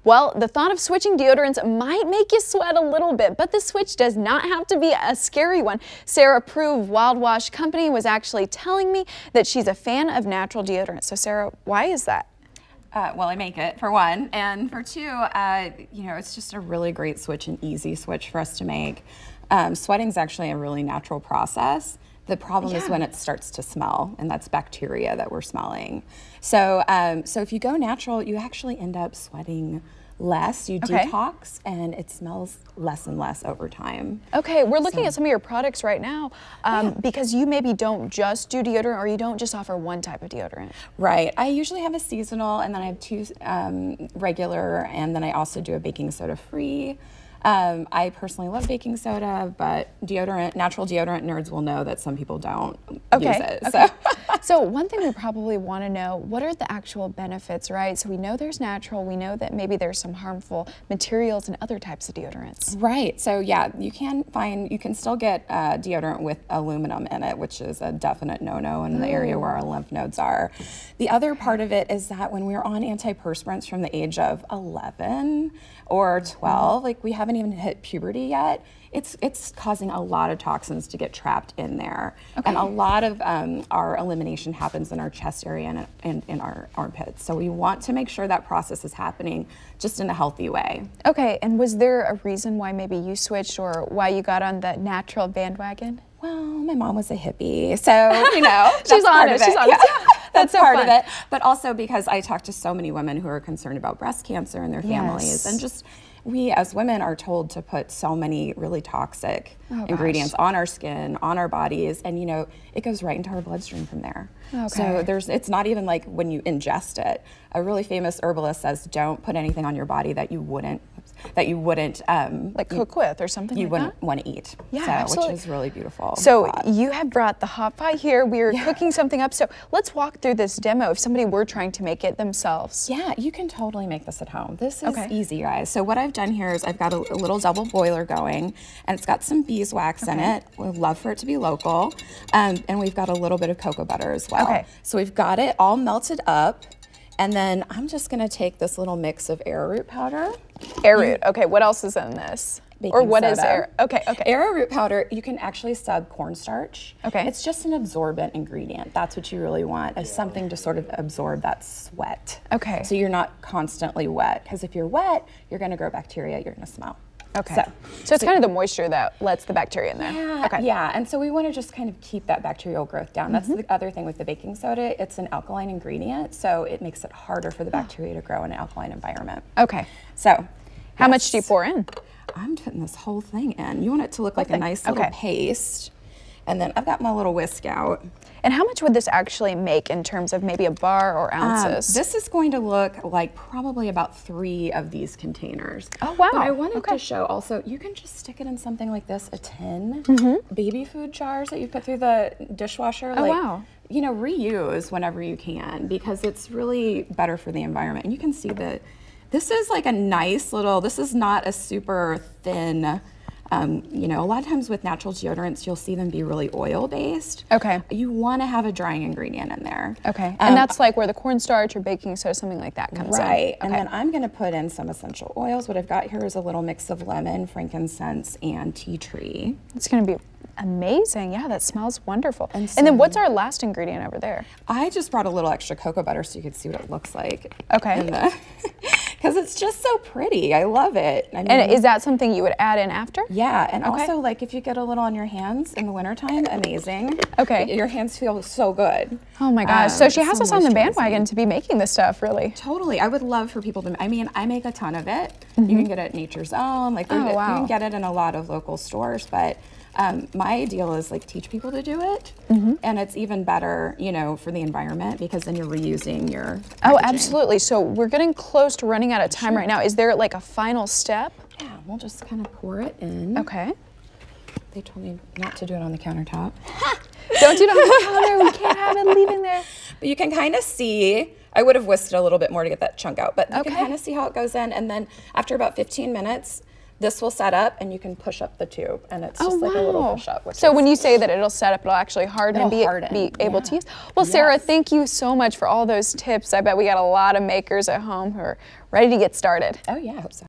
Well, the thought of switching deodorants might make you sweat a little bit, but the switch does not have to be a scary one. Sarah Preu of Wild Wash Company was actually telling me that she's a fan of natural deodorant. So Sarah, why is that? Well, I make it, for one, and for two, you know, it's just a really great switch, an easy switch for us to make. Sweating is actually a really natural process. The problem is when it starts to smell, and that's bacteria that we're smelling. So, so if you go natural, you actually end up sweating less, you detox, and it smells less and less over time. Okay, we're looking at some of your products right now because you maybe don't just do deodorant, or you don't just offer one type of deodorant. Right, I usually have a seasonal, and then I have two regular, and then I also do a baking soda free. I personally love baking soda, but deodorant, natural deodorant nerds will know that some people don't use it. So. So one thing we probably want to know, what are the actual benefits, right? So we know there's natural, we know that maybe there's some harmful materials in other types of deodorants. Right, so yeah, you can still get deodorant with aluminum in it, which is a definite no-no in the area where our lymph nodes are. The other part of it is that when we're on antiperspirants from the age of 11 or 12, like we haven't even hit puberty yet, it's causing a lot of toxins to get trapped in there. And a lot of our elimination happens in our chest area and in our armpits. So we want to make sure that process is happening just in a healthy way. Okay, and was there a reason why maybe you switched or why you got on the natural bandwagon? Well, my mom was a hippie, so, you know, she's honest, she's honest. Yeah. That's so part of it. But also because I talk to so many women who are concerned about breast cancer and their families, and just we as women are told to put so many really toxic ingredients on our skin, on our bodies, and you know, it goes right into our bloodstream from there. So it's not even like when you ingest it. A really famous herbalist says, don't put anything on your body that you wouldn't like cook with or something you like wouldn't that? want to eat. Yeah, so, absolutely. Which is really beautiful. So you have brought the hot pot here. We are cooking something up. So let's walk through this demo if somebody were trying to make it themselves. Yeah, you can totally make this at home. This is easy, guys. So what I've done here is I've got a little double boiler going, and it's got some beeswax in it. We'd love for it to be local. And we've got a little bit of cocoa butter as well. So we've got it all melted up. And then I'm just gonna take this little mix of arrowroot powder. Arrowroot, okay, what else is in this? Or what is Arrowroot powder, you can actually sub cornstarch. Okay. It's just an absorbent ingredient. That's what you really want, is something to sort of absorb that sweat. Okay. So you're not constantly wet, because if you're wet, you're gonna grow bacteria, you're gonna smell. Okay. So it's kind of the moisture that lets the bacteria in there. Yeah, yeah, and so we want to just kind of keep that bacterial growth down. That's the other thing with the baking soda. It's an alkaline ingredient, so it makes it harder for the bacteria to grow in an alkaline environment. Okay. So how much do you pour in? I'm putting this whole thing in. You want it to look like a nice little paste. And then I've got my little whisk out. And how much would this actually make in terms of maybe a bar or ounces? This is going to look like probably about 3 of these containers. Oh, wow. But I wanted to show also, you can just stick it in something like this, a tin, baby food jars that you put through the dishwasher. Oh, wow. You know, reuse whenever you can, because it's really better for the environment. And you can see that this is like a nice little, this is not a super thin, you know, a lot of times with natural deodorants, you'll see them be really oil-based. Okay. You want to have a drying ingredient in there. Okay. And that's like where the cornstarch or baking soda, something like that comes in. Right. And then I'm going to put in some essential oils. What I've got here is a little mix of lemon, frankincense, and tea tree. It's going to be amazing. Yeah, that smells wonderful. And then what's our last ingredient over there? I just brought a little extra cocoa butter so you could see what it looks like. Okay. Because it's just so pretty. I love it. I mean, and is that something you would add in after? Yeah, and also like if you get a little on your hands in the wintertime, amazing. Okay. Your hands feel so good. Oh my gosh. So she has us on the bandwagon to be making this stuff, really. Totally. I would love for people to, I mean, I make a ton of it. You can get it at Nature's Own. Like, you can get it in a lot of local stores, but my ideal is like teach people to do it, and it's even better, you know, for the environment, because then you're reusing your packaging. Oh, absolutely. So we're getting close to running out of time right now. Is there like a final step? Yeah, we'll just kind of pour it in. Okay. They told me not to do it on the countertop. Don't do it on the counter. We can't have it leaving there. But you can kind of see, I would have whisked it a little bit more to get that chunk out, but you can kind of see how it goes in, and then after about 15 minutes, This will set up and you can push up the tube, and it's just like a little push up. So when you say that it'll set up, it'll actually harden and be able to use. Well, Sarah, thank you so much for all those tips. I bet we got a lot of makers at home who are ready to get started. Oh yeah, I hope so.